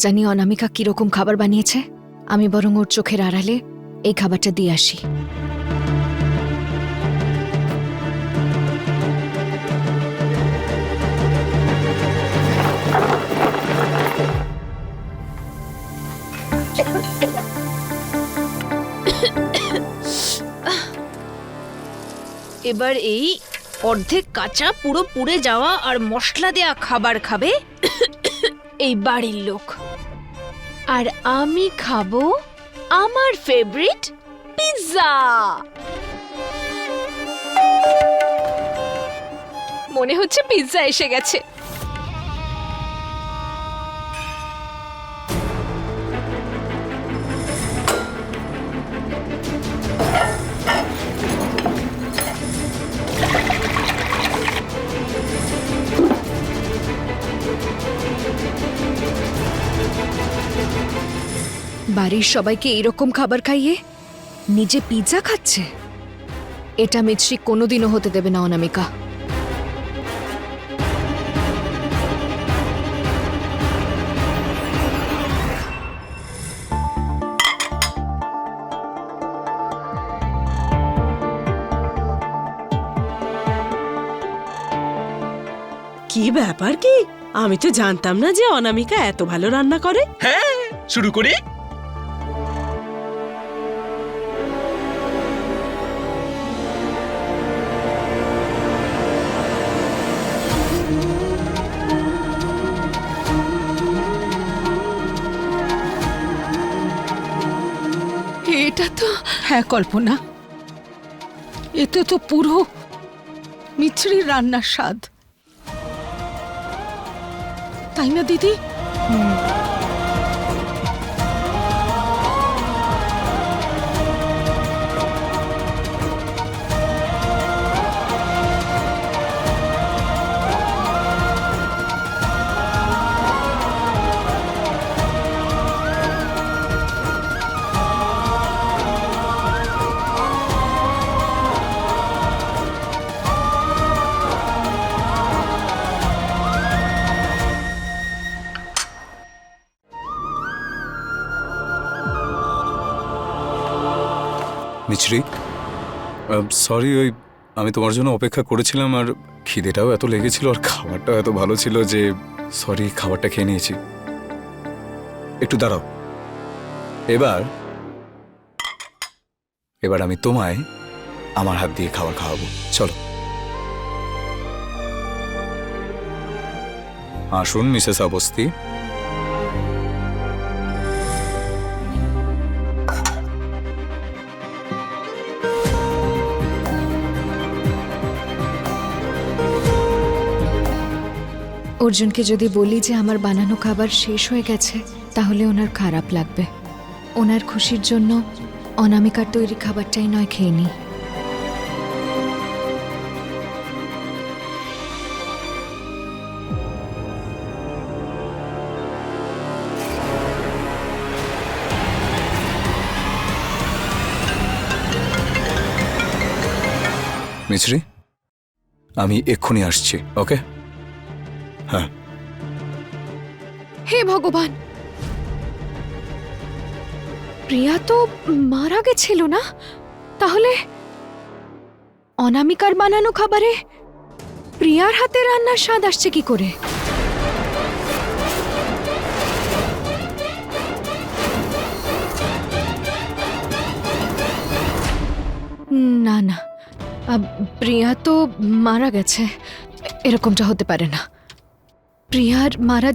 জানি অনামিকা কিরকম খাবার বানিয়েছে। আমি বরং ওর চোখের আড়ালে এই খাবারটা দিয়ে আসি। এবার এই অর্ধেক কাঁচা পুরো পুড়ে যাওয়া আর মশলা দেয়া খাবার খাবে এই বাড়ির লোক, আর আমি খাবো আমার ফেভারিট পিৎজা। মনে হচ্ছে পিৎজা এসে গেছে। বাড়ির সবাইকে এইরকম খাবার খাইয়ে নিজে পিৎজা খাচ্ছে? এটা মিছরি কোনোদিনও হতে দেবে না অনামিকা। কি ব্যাপার কি? আমি তো জানতাম না যে অনামিকা এত ভালো রান্না করে। হ্যাঁ, শুরু করি। এটা তো হ্যাঁ কল্পনা, এতে তো পুরো মিছরির রান্নার স্বাদ, তাই না দিদি? মিছরি, সরি, আমি তোমার জন্য অপেক্ষা করেছিলাম আর খিদেটাও এত লেগেছিল আর খাবারটাও এত ভালো ছিল যে সরি, খাবারটা খেয়ে নিয়েছি। একটু দাঁড়াও। এবার আমি তোমায় আমার হাত দিয়ে খাবার খাওয়াবো। চলো আসুন মিসেস অবস্থি। অর্জুনকে যদি বলি যে আমার বানানো খাবার শেষ হয়ে গেছে তাহলে ওনার খারাপ লাগবে। ওনার খুশির জন্য অনামিকার তৈরি খাবারটাই নয় খেয়ে নিই। মিছরি, আমি এক্ষুনি আসছি। ওকে? হ্যাঁ। হে ভগবান, প্রিয়া তো মারা গেছিল না? তাহলে অনামিকার বানানো খাবারে প্রিয়ার হাতে রান্নার স্বাদ আসছে কি করে? না না, প্রিয়া তো মারা গেছে, এরকমটা হতে পারে না। প্রিয়ার মারা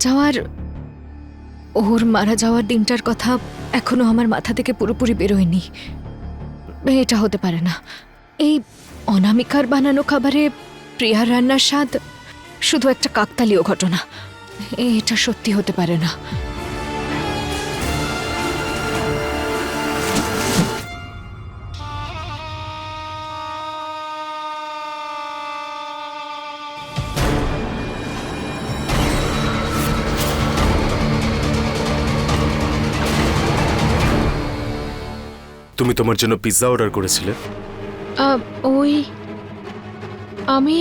যাওয়ার দিনটার কথা এখনো আমার মাথা থেকে পুরোপুরি বেরোয়নি। এটা হতে পারে না। এই অনামিকার বানানো খাবারে প্রিয়ার রান্নার স্বাদ শুধু একটা কাকতালীয় ঘটনা। এটা সত্যি হতে পারে না। তুমি তোমার জন্য পিৎজা অর্ডার করেছিলে? আমি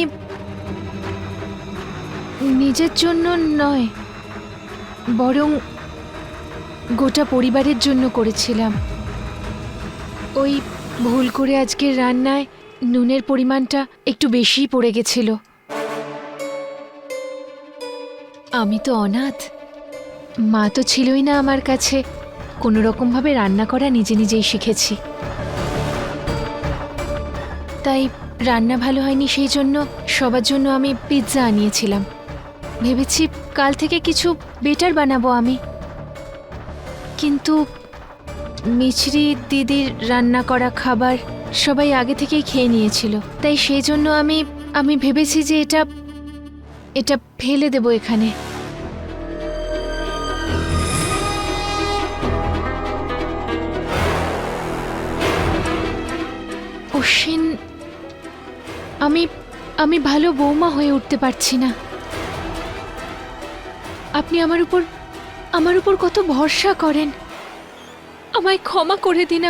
নিজের জন্য নয়, বরং গোটা পরিবারের জন্য করেছিলাম। ওই ভুল করে আজকের রান্নায় নুনের পরিমাণটা একটু বেশিই পড়ে গেছিল। আমি তো অনাথ, মা তো ছিলই না আমার কাছে। কোনো রকমভাবে রান্না করা নিজে নিজেই শিখেছি। তাই রান্না ভালো হয়নি, সেই জন্য সবার জন্য আমি পিৎজা আনিয়েছিলাম। ভেবেছি কাল থেকে কিছু বেটার বানাবো আমি। কিন্তু মিছরি দিদির রান্না করা খাবার সবাই আগে থেকেই খেয়ে নিয়েছিল, তাই সেই জন্য আমি ভেবেছি যে এটা ফেলে দেব এখানে। অশ্বিন, আমি ভালো বৌমা হয়ে উঠতে পারছি না। আপনি আমার উপর কত ভরসা করেন। আমায় ক্ষমা করে দিন।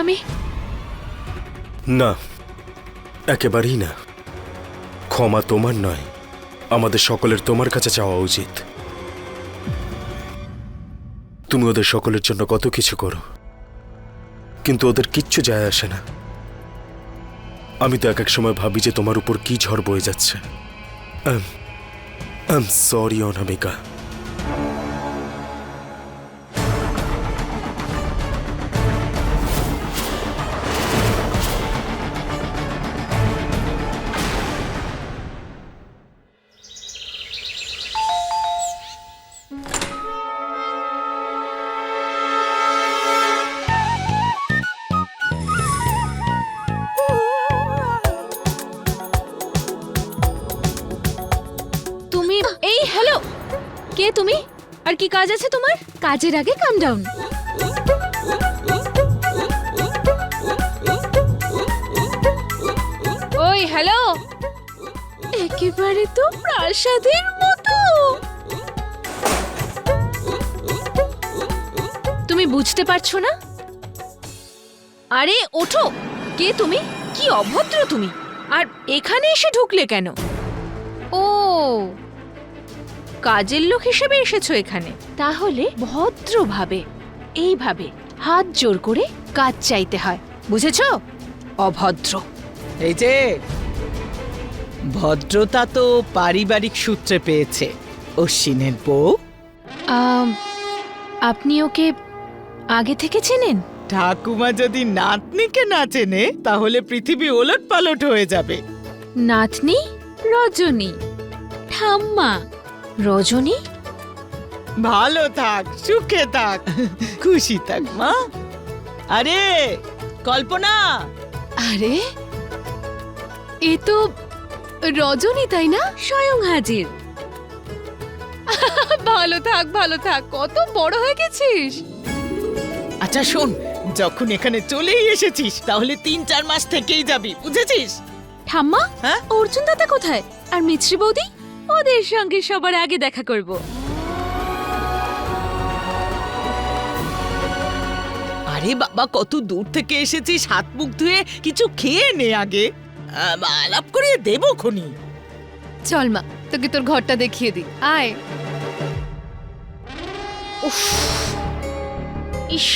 না, একেবারেই না। ক্ষমা তোমার নয়, আমাদের সকলের তোমার কাছে চাওয়া উচিত। তুমি ওদের সকলের জন্য কত কিছু করো, কিন্তু ওদের কিচ্ছু যায় আসে না। আমি তো এক এক সময় ভাবি যে তোমার উপর কি ঝড় বয়ে যাচ্ছে। আই এম সরি অনামিকা। তুমি এই হ্যালো, কে তুমি? আর কি কাজ আছে তোমার? কাজের আগে কাম ডাউন। ওই হ্যালো, একেবারে তো প্রাসাদের মতো। তুমি বুঝতে পারছো না? আরে ওঠো। কে তুমি? কি অভদ্র তুমি! আর এখানে এসে ঢুকলে কেন? ও, কাজের লোক হিসেবে এসেছো এখানে? তাহলে ভদ্রভাবে, এইভাবে হাত জোর করে কাজ চাইতে হয়, বুঝেছো? অভদ্র। এই যে ভদ্রতা তো পারিবারিক সূত্রে পেয়েছে অশ্বিনের বউ। আপনি ওকে আগে থেকে চেনেন? ঠাকুমা যদি নাতনিকে না চেনে তাহলে পৃথিবী ওলট পালট হয়ে যাবে। নাতনি রজনী, ঠাম্মা রজনী। ভালো থাক, সুখে থাক, খুশি থাক মা। আরে কল্পনা, আরে এ তো রজনী, তাই না? স্বয়ং হাজির। ভালো থাক, ভালো থাক, কত বড় হয়ে গেছিস। আচ্ছা শোন, যখন এখানে চলেই এসেছিস তাহলে ৩-৪ মাস থেকেই যাবি, বুঝেছিস? ঠাম্মা, হ্যাঁ? অর্জুন দাদা কোথায়? আর মিছরি বৌদি? ওদের সঙ্গে সবার আগে দেখা করব। আরে বাবা, কত দূর থেকে এসেছিস, হাত মুখ ধুয়ে কিছু খেয়ে নে আগে। আলাপ করিয়ে দেবো খনি। চল মা, তোকে তোর ঘরটা দেখিয়ে দিই, আয়। উফ, ইস,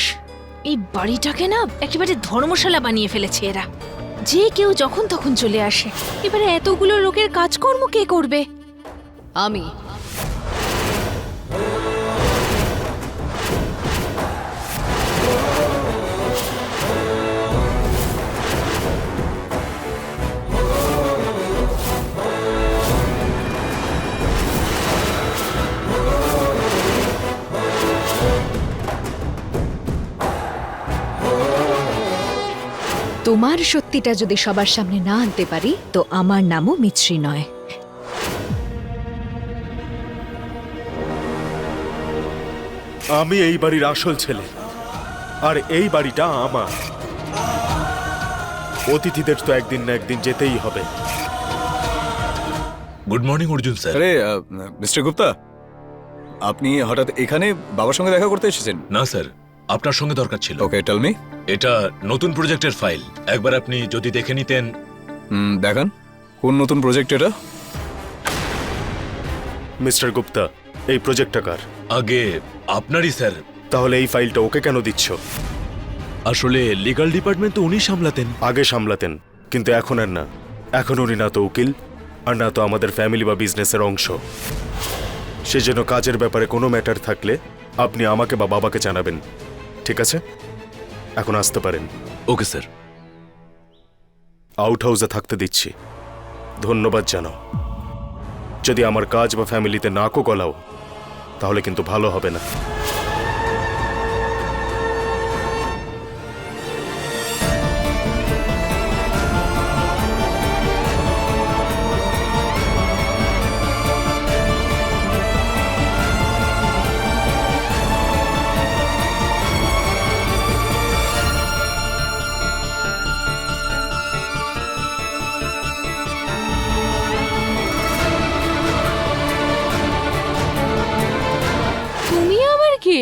এই বাড়িটাকে না একেবারে ধর্মশালা বানিয়ে ফেলেছে এরা। যে কেউ যখন তখন চলে আসে। এবারে এতগুলো লোকের কাজকর্ম কে করবে? আমি। তোমার সত্যিটা যদি সবার সামনে না আনতে পারি তো আমার নামও মিছরি নয়। আমি এই বাড়ির আসল ছেলে, আর এই বাড়িটা আমার। অতিথিদের তো একদিন না একদিন যেতেই হবে। Good morning Arjun sir. আরে মিস্টার গুপ্তা, আপনি হঠাৎ এখানে বাবার সঙ্গে দেখা করতে এসেছেন? না স্যার, আপনার সঙ্গে দরকার ছিল। ওকে, টেল মি। এটা নতুন প্রজেক্টের ফাইল, একবার আপনি যদি দেখে নিতেন। দেখান, কোন নতুন প্রজেক্ট এটা? মিস্টার গুপ্তা, এই প্রজেক্টটা কার? আগে আপনারই স্যার। তাহলে এই ফাইলটা ওকে কেন দিচ্ছ? আসলে লিগ্যাল ডিপার্টমেন্ট তো উনি সামলাতেন। আগে সামলাতেন, কিন্তু এখন আর না। এখন উনি না তো উকিল আর না তো আমাদের ফ্যামিলি বা বিজনেসের অংশ। সেজন্য কাজের ব্যাপারে কোনো ম্যাটার থাকলে আপনি আমাকে বা বাবাকে জানাবেন, ঠিক আছে? এখন আসতে পারেন। Okay sir. আউট হাউসে থাকতে দিচ্ছি। ধন্যবাদ জানাও। যদি আমার কাজ বা ফ্যামিলিতে নাকও গলাও তাহলে কিন্তু ভালো হবে না। তুমি আবার কি?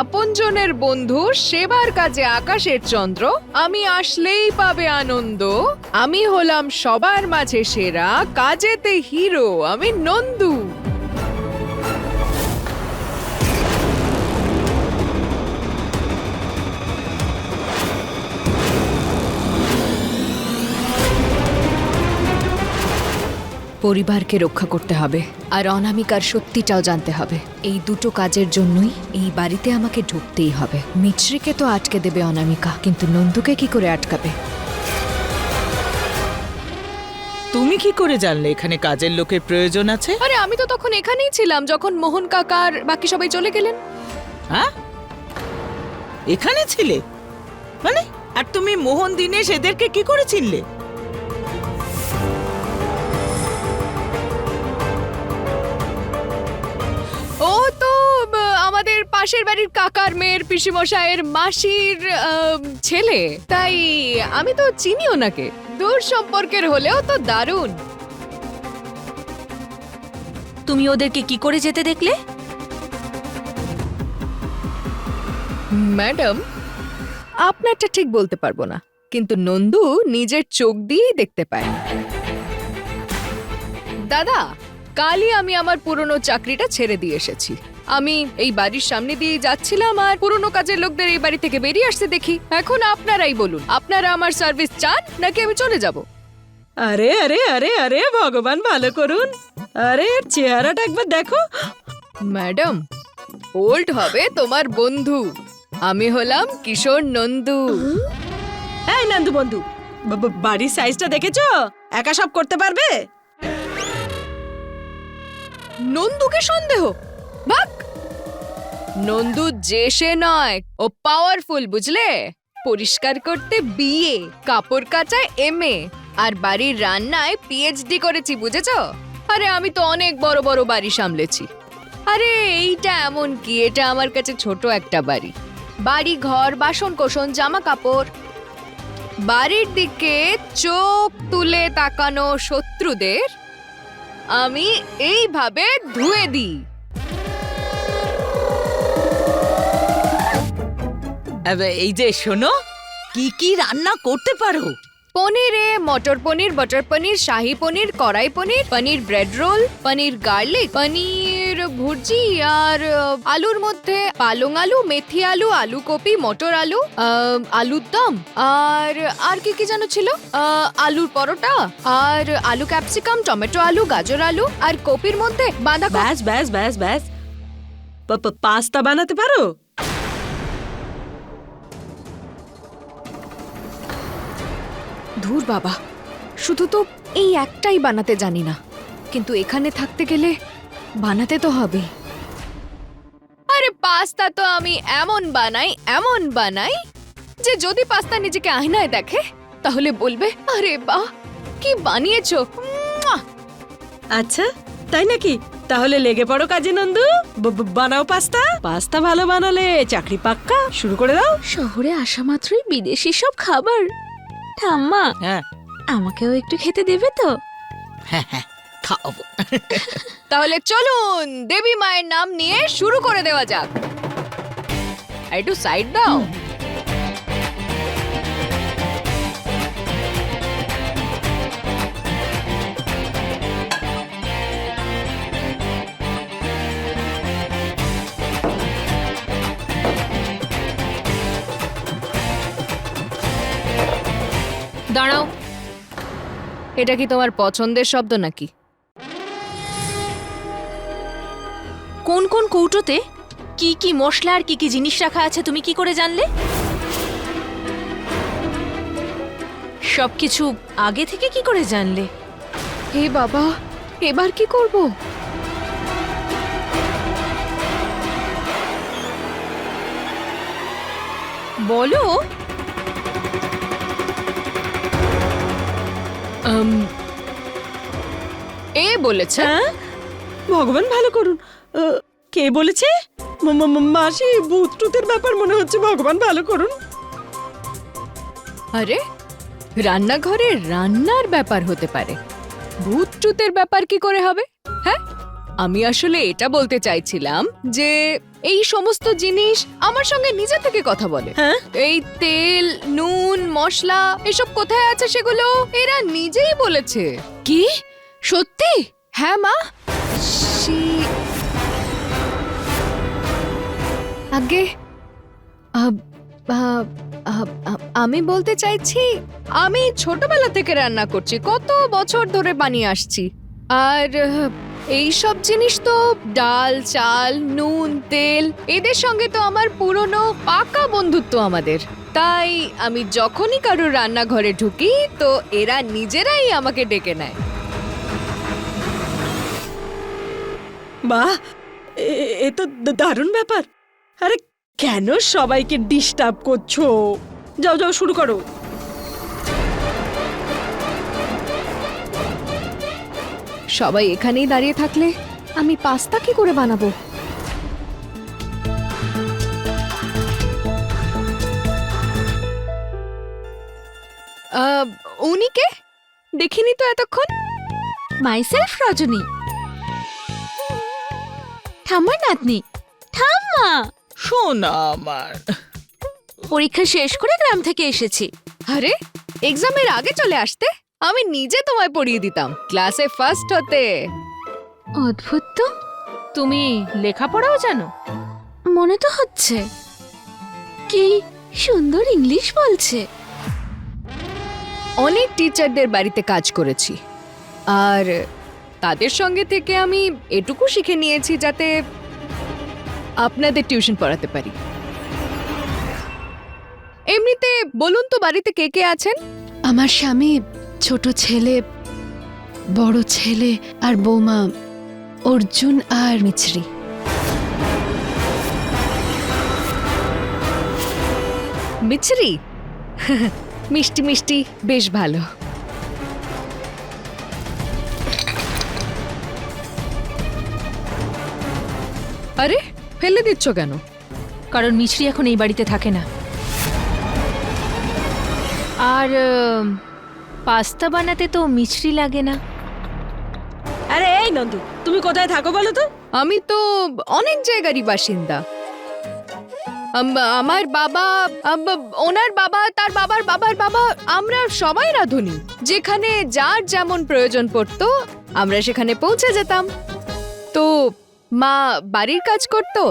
আপনজনের বন্ধু, সেবার কাজে আকাশের চন্দ্র, আমি আসলেই পাবে আনন্দ। আমি হলাম সবার মাঝে সেরা, কাজেতে হিরো, আমি নন্দু। পরিবারকে রক্ষা করতে হবে আর অনামিকার সত্যিটাও জানতে হবে। এই দুটো কাজের জন্যই এই বাড়িতে আমাকে ঢুকতেই হবে। মিছরিকে তো আটকে দেবে অনামিকা, কিন্তু নন্দুকে কি করে আটকাবে? তুমি কি করে জানলে এখানে কাজের লোকের প্রয়োজন আছে? আরে আমি তো তখন এখানেই ছিলাম যখন মোহন কাকার বাকি সবাই চলে গেলেন। হ্যাঁ, এখানে ছিলে মানে? আর তুমি মোহন দিনেশ এদেরকে কি করে চিনলে? ও তো আমাদের পাশের বাড়ির কাকার মেয়ের পিসিমশাইয়ের মাসির ছেলে, তাই আমি তো চিনি ওনাকে। দূর সম্পর্কের হলেও তো দারুণ। তুমি ওদেরকে কি করে যেতে দেখলে? ম্যাডাম, আপনারটা ঠিক বলতে পারবো না, কিন্তু নন্দু নিজের চোখ দিয়েই দেখতে পায়। দাদা, কালই আমি আমার পুরনো চাকরিটা ছেড়ে দিয়ে এসেছি। আমি এই বাড়ির সামনে দিয়ে যাচ্ছিলাম আর পুরনো কাজের লোকদের এই বাড়ি থেকে বেরিয়ে আসতে দেখি। এখন আপনারাই বলুন, আপনারা আমার সার্ভিস চান নাকি আমি চলে যাব? আরে আরে আরে আরে ভগবান ভালো করুন। আরে এর চেহারাটা একবার দেখো। ম্যাডাম, ওল্ড হবে তোমার বন্ধু, আমি হলাম কিশোর নন্দু। এই নন্দু বন্ধু, বাড়ির সাইজটা দেখেছো? একা সব করতে পারবে? নন্দুকে সন্দেহ? ভাগ! নন্দু যে সে নয়, ও পাওয়ারফুল, বুঝলে? পরিষ্কার করতে বিয়ে, কাপড় কাচায় এমএ, আর বাড়ির রান্নায় পিএইচডি করেছি, বুঝেছো? আরে আমি তো অনেক বড় বড় বাড়ি সামলেছি। আরে এইটা এমন কি, এটা আমার কাছে ছোট একটা বাড়ি। বাড়ি, ঘর, বাসন কোসন, জামা কাপড়। বাড়ির দিকে চোখ তুলে তাকানো শত্রুদের আমি এইভাবে ধুয়ে দিই। এই যে শোনো, কি কি রান্না করতে পারো? পনিরে মটর পনির, বাটার পনির, শাহী পনির, কড়াই পনির, পনির ব্রেড রোল, পনির গার্লিক, পনির ভুর্জি, আর আলুর মধ্যে পালং আলু, মেথি আলু, আলু কপি, মটর আলু, আলুর দম, আর কি কি যেন ছিল, আলুর পরোটা, আর আলু ক্যাপসিকাম, টমেটো আলু, গাজর আলু, আর কপির মধ্যে বাঁধাকপি। ব্যাস ব্যাস ব্যাস ব্যাস। পাস্তা বানাতে পারো? ধুর বাবা, শুধু তো এই একটাই বানাতে জানি না, কিন্তু এখানে থাকতে গেলে বানাতে তো হবে। আরে পাস্তা তো আমি এমন বানাই যে যদি পাস্তা নিজেকে আয়নায় দেখে তাহলে বলবে, আরে বাহ, কি বানিয়েছো। মুয়া! আচ্ছা, তাই নাকি? তাহলে লেগে পড়ো কাজে নন্দু, বানাও পাস্তা। পাস্তা ভালো বানালে চাকরি পাক্কা। শুরু করে দাও। শহরে আসা মাত্রই বিদেশি সব খাবার। ঠাম্মা, হ্যাঁ আমাকেও একটু খেতে দেবে তো? হ্যাঁ হ্যাঁ, খাওয়াবো। তাহলে চলুন দেবী মায়ের নাম নিয়ে শুরু করে দেওয়া যাক। একটু সাইড দাও। দাঁড়াও। এটা কি তোমার পছন্দের শব্দ নাকি? কোন কোন কৌটোতে কি কি মশলা আর কি কি জিনিস রাখা আছে তুমি কি করে জানলে? সবকিছু আগে থেকে কি করে জানলে? হে বাবা, এবার কি করব? বলো। এ বলেছে। হ্যাঁ ভগবান ভালো করুন। কে বলেছে? মাসি, ভূত টুতের ব্যাপার মনে হচ্ছে, ভগবান ভালো করুন। আরে রান্নাঘরে রান্নার ব্যাপার হতে পারে, ভূত টুতের ব্যাপার কি করে হবে? হ্যাঁ, আমি আসলে এটা বলতে চাইছিলাম যে এই সমস্ত জিনিস আমার সঙ্গে নিজে থেকে কথা বলে। হ্যাঁ? এই তেল, নুন, মশলা এসব কোথায় আছে সেগুলো এরা নিজেই বলেছে। কি সত্যি? হ্যাঁ মা। আগে আমি বলতে চাইছি, আমি ছোটবেলা থেকে রান্না করছি, কত বছর ধরে বানিয়ে আসছি। আর এই সব জিনিস তো ডাল, চাল, নুন, তেল এদের সঙ্গে তো আমার পুরনো পাকা বন্ধুত্ব আমাদের। তাই আমি যখনই কারোর রান্নাঘরে ঢুকি তো এরা নিজেরাই আমাকে ডেকে নেয়। বাহ, এ তো দারুণ ব্যাপার। আরে কেন সবাইকে ডিস্টার্ব করছো? যাও যাও, শুরু করো। সবাই এখানেই দাঁড়িয়ে থাকলে আমি পাস্তা কি করে বানাবো? উনি কে? দেখিনি তো এতক্ষণ। মাইসেলফ রজনী, ঠাম্মার নাতনি। ঠাম্মা, শোনা আমার, পরীক্ষা শেষ করে গ্রাম থেকে এসেছি। আরে এক্সামের আগে চলে আসতে, আমি নিজে তোমায় পড়িয়ে দিতাম ক্লাসে ফার্স্ট হতে। অদ্ভুত তো, তুমি লেখাপড়াও জানো? মনে তো হচ্ছে। কি সুন্দর ইংলিশ বলছে। অনেক টিচারদের বাড়িতে কাজ করেছি, আর তাদের সঙ্গে থেকে আমি এটুকু শিখে নিয়েছি যাতে আপনাদের টিউশন পড়াতে পারি। এমনিতে বলুন তো, বাড়িতে কে কে আছেন? আমার স্বামী, ছোট ছেলে, বড় ছেলে আর বৌমা অর্জুন আর মিছরি। মিছরি? মিষ্টি মিষ্টি, বেশ ভালো। আরে ফেলে দিচ্ছ কেন? কারণ মিছরি এখন এই বাড়িতে থাকে না। আর পাস্তা বানাতে তো মিছরি লাগে না। আরে এই নন্দু, তুমি কোথায় থাকো বলো তো? আমি তো অনেক জায়গারই বাসিন্দা। আমার বাবা, ওনার বাবা, তার বাবার বাবার বাবা, আমরা সবাই রাঁধুনি। যেখানে যার যেমন প্রয়োজন পড়তো আমরা সেখানে পৌঁছে যেতাম। তো মা বাড়ির কাজ করতো,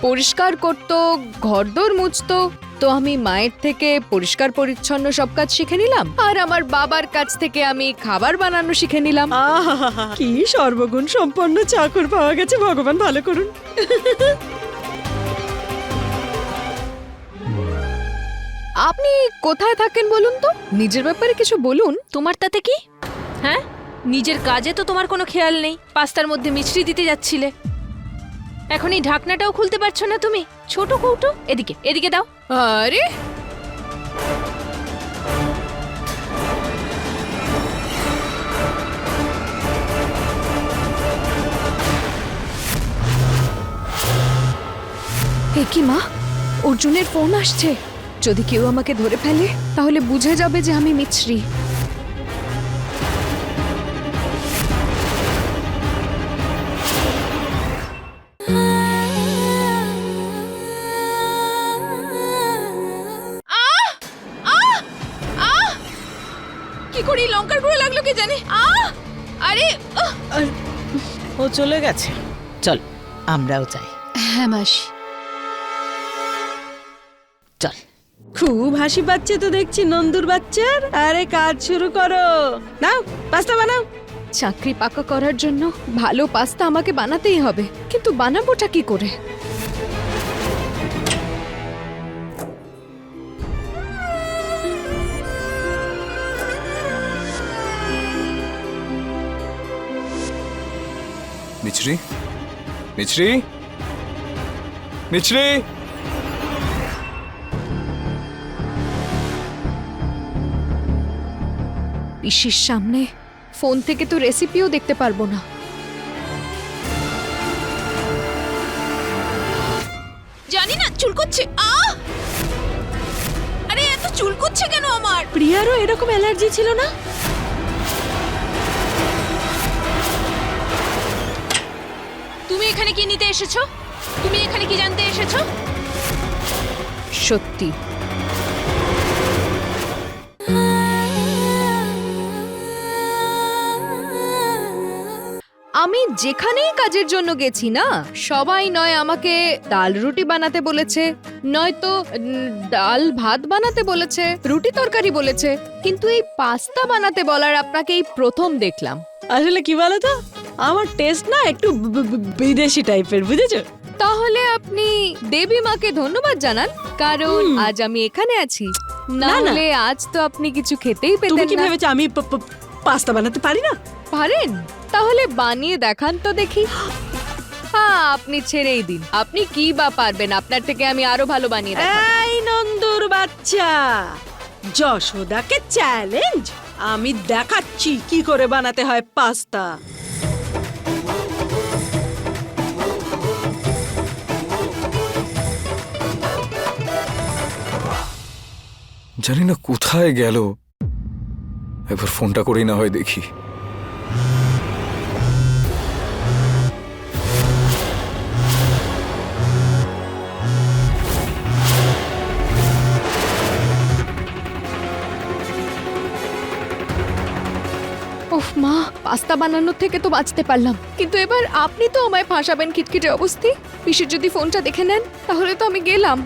পরিষ্কার করতো, ঘরদোর মুছতো। তো আমি মায়ের থেকে পরিষ্কার পরিচ্ছন্ন সব কাজ শিখে নিলাম, আর আমার বাবার কাছ থেকে আমি খাবার বানানো শিখে নিলাম। আহা, কি সর্বগুণ সম্পন্ন চাকর পাওয়া গেছে, ভগবান ভালো করুন। আপনি কোথায় থাকেন বলুন তো, নিজের ব্যাপারে কিছু বলুন। তোমার তাতে কি? হ্যাঁ, নিজের কাজে তো তোমার কোনো খেয়াল নেই। পাস্তার মধ্যে মিছরি দিতে যাচ্ছিলে, এখন এই ঢাকনাটাও খুলতে পারছো না তুমি। ছোট কৌটো, এদিকে এদিকে দাও। আরে এ কি মা, অর্জুনের ফোন আসছে। যদি কেউ আমাকে ধরে ফেলে তাহলে বুঝে যাবে যে আমি মিছরি। কি করি, লঙ্কার গুঁড়ো লাগলো কি জানি। আরে ও চলে গেছে, চল আমরাও যাই। হ্যাঁ মাসি। চল, খুব হাসি পাচ্ছে তো দেখছি নন্দুর বাচ্চার। আরে কাজ শুরু করো, নাও পাস্তা বানাও। চাকরি পাকা করার জন্য ভালো পাস্তা আমাকে বানাতেই হবে, কিন্তু বানাবোটা কি করে? মিছরি, মিছরি, মিছরি। পিসির সামনে ফোন থেকে তো রেসিপিও দেখতে পারবো না। জানি না, চুলকোচ্ছে। আরে এত চুলকোচ্ছে কেন আমার? প্রিয়ারও এরকম অ্যালার্জি ছিল না? তুমি এখানে কি নিতে এসেছো? তুমি এখানে কি জানতে এসেছো? সত্যি আমি যেখানেই কাজের জন্য গেছি না, সবাই নয় আমাকে ডাল রুটি বানাতে বলেছে, নয়তো ডাল ভাত বানাতে বলেছে, রুটি তরকারি বলেছে, কিন্তু এই পাস্তা বানাতে বলার আপনাকে এই প্রথম দেখলাম। আসলে কি বলো তো, আমার টেস্ট না একটু বিদেশি টাইপের, বুঝেছো? তাহলে আপনি দেবী মাকে ধন্যবাদ জানান, কারণ আজ আমি এখানে আছি। না না, না। হলে আজ তো আপনি কিছু খেতেই তুমি পেতেন কি না। ভেবেছো আমি পাস্তা বানাতে পারি না? পারেন? তাহলে বানিয়ে দেখান তো দেখি। হ্যাঁ, আপনি ছেড়েই দিন, আপনি কি বা পারবেন, আপনার থেকে আমি আরো ভালো বানিয়ে দেখাবো। এই নন্দুর বাচ্চা, যশোদাকে চ্যালেঞ্জ, আমি দেখাচ্ছি কি করে বানাতে হয় পাস্তা। জানি না কোথায় গেল, একবার ফোনটা করেই না হয় দেখি। ওফ মা, পাস্তা বানানোর থেকে তো বাঁচতে পারলাম, কিন্তু এবার আপনি তো আমায় ফাঁসাবেন খিটখিটে অবস্থায়। পিসির যদি ফোনটা দেখে নেন তাহলে তো আমি গেলাম।